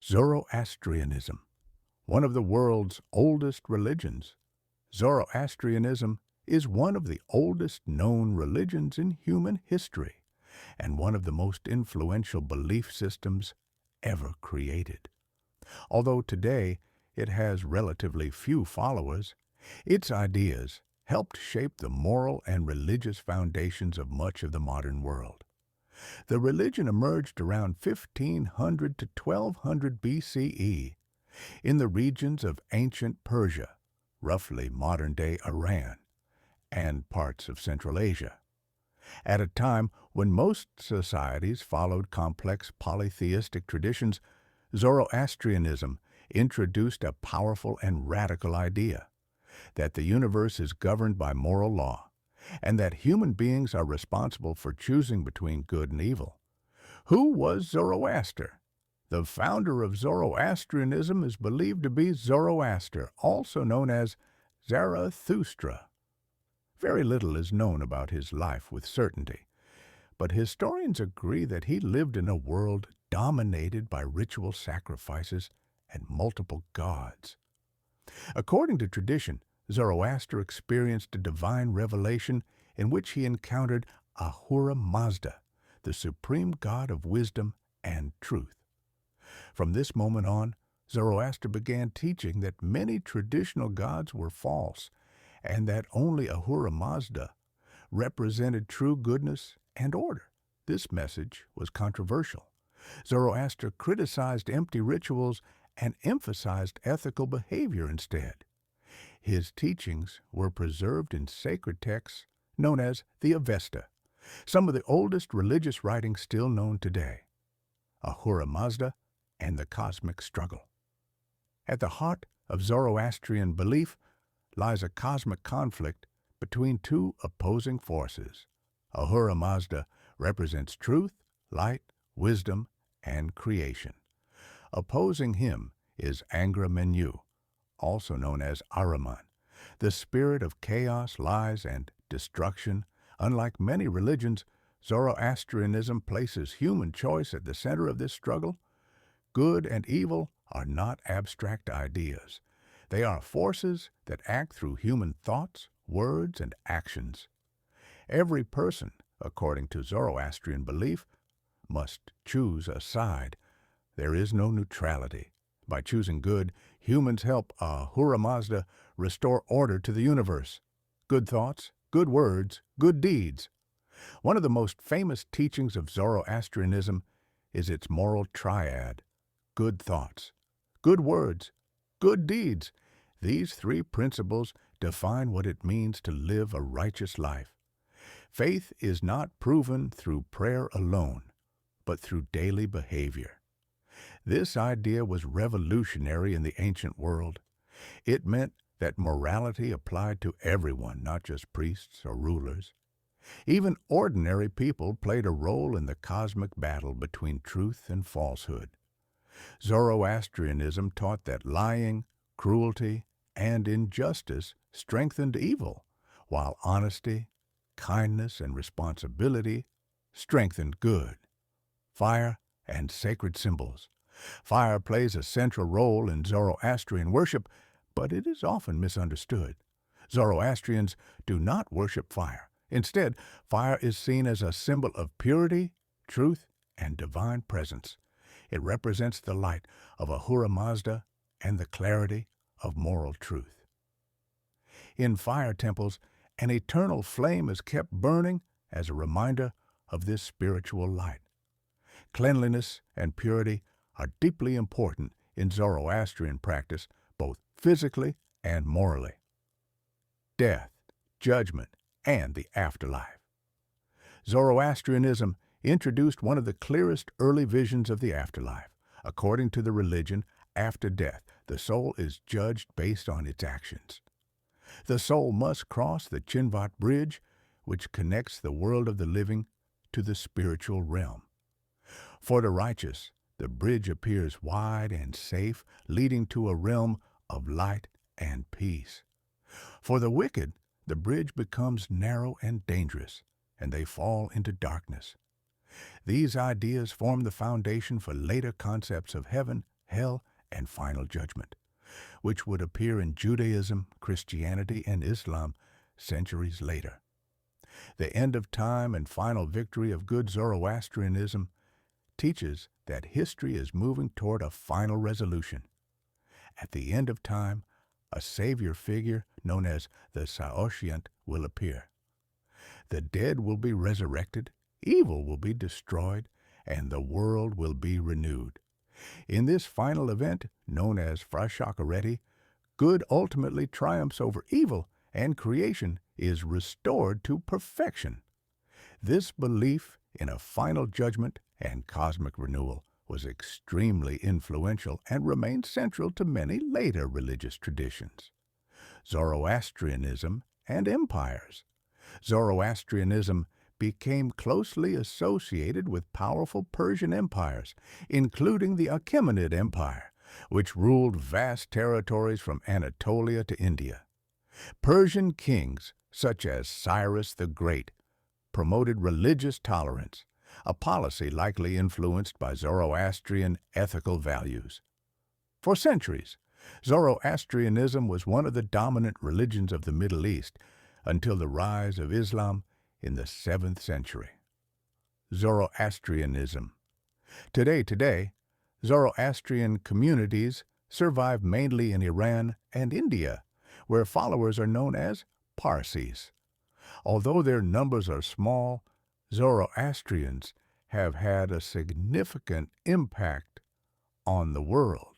Zoroastrianism, one of the world's oldest religions. Zoroastrianism is one of the oldest known religions in human history and one of the most influential belief systems ever created. Although today it has relatively few followers, its ideas helped shape the moral and religious foundations of much of the modern world. The religion emerged around 1500 to 1200 BCE in the regions of ancient Persia, roughly modern-day Iran, and parts of Central Asia. At a time when most societies followed complex polytheistic traditions, Zoroastrianism introduced a powerful and radical idea that the universe is governed by moral law and that human beings are responsible for choosing between good and evil. Who was Zoroaster? The founder of Zoroastrianism is believed to be Zoroaster, also known as Zarathustra. Very little is known about his life with certainty, but historians agree that he lived in a world dominated by ritual sacrifices and multiple gods. According to tradition, Zoroaster experienced a divine revelation in which he encountered Ahura Mazda, the supreme god of wisdom and truth. From this moment on, Zoroaster began teaching that many traditional gods were false and that only Ahura Mazda represented true goodness and order. This message was controversial. Zoroaster criticized empty rituals and emphasized ethical behavior instead. His teachings were preserved in sacred texts known as the Avesta, some of the oldest religious writings still known today. Ahura Mazda and the cosmic struggle. At the heart of Zoroastrian belief lies a cosmic conflict between two opposing forces. Ahura Mazda represents truth, light, wisdom, and creation. Opposing him is Angra Mainyu, also known as Ahriman, the spirit of chaos, lies, and destruction. Unlike many religions, Zoroastrianism places human choice at the center of this struggle. Good and evil are not abstract ideas. They are forces that act through human thoughts, words, and actions. Every person, according to Zoroastrian belief, must choose a side. There is no neutrality. By choosing good, humans help Ahura Mazda restore order to the universe. Good thoughts, good words, good deeds. One of the most famous teachings of Zoroastrianism is its moral triad: good thoughts, good words, good deeds. These three principles define what it means to live a righteous life. Faith is not proven through prayer alone, but through daily behavior. This idea was revolutionary in the ancient world. It meant that morality applied to everyone, not just priests or rulers. Even ordinary people played a role in the cosmic battle between truth and falsehood. Zoroastrianism taught that lying, cruelty, and injustice strengthened evil, while honesty, kindness, and responsibility strengthened good. Fire and sacred symbols. Fire plays a central role in Zoroastrian worship, but it is often misunderstood. Zoroastrians do not worship fire. Instead, fire is seen as a symbol of purity, truth, and divine presence. It represents the light of Ahura Mazda and the clarity of moral truth. In fire temples, an eternal flame is kept burning as a reminder of this spiritual light. Cleanliness and purity are deeply important in Zoroastrian practice, both physically and morally. Death, judgment, and the afterlife. Zoroastrianism introduced one of the clearest early visions of the afterlife. According to the religion, after death, the soul is judged based on its actions. The soul must cross the Chinvat Bridge, which connects the world of the living to the spiritual realm. For the righteous, the bridge appears wide and safe, leading to a realm of light and peace. For the wicked, the bridge becomes narrow and dangerous, and they fall into darkness. These ideas form the foundation for later concepts of heaven, hell, and final judgment, which would appear in Judaism, Christianity, and Islam centuries later. The end of time and final victory of good Zoroastrianism teaches that history is moving toward a final resolution. At the end of time, a savior figure known as the Saoshyant will appear. The dead will be resurrected, evil will be destroyed, and the world will be renewed. In this final event, known as Frashakareti, good ultimately triumphs over evil, and creation is restored to perfection. This belief in a final judgment and cosmic renewal was extremely influential and remained central to many later religious traditions. Zoroastrianism and empires. Zoroastrianism became closely associated with powerful Persian empires, including the Achaemenid Empire, which ruled vast territories from Anatolia to India. Persian kings, such as Cyrus the Great, promoted religious tolerance, a policy likely influenced by Zoroastrian ethical values. For centuries, Zoroastrianism was one of the dominant religions of the Middle East until the rise of Islam in the 7th century. Zoroastrianism. Today, Zoroastrian communities survive mainly in Iran and India, where followers are known as Parsis. Although their numbers are small, Zoroastrians have had a significant impact on the world.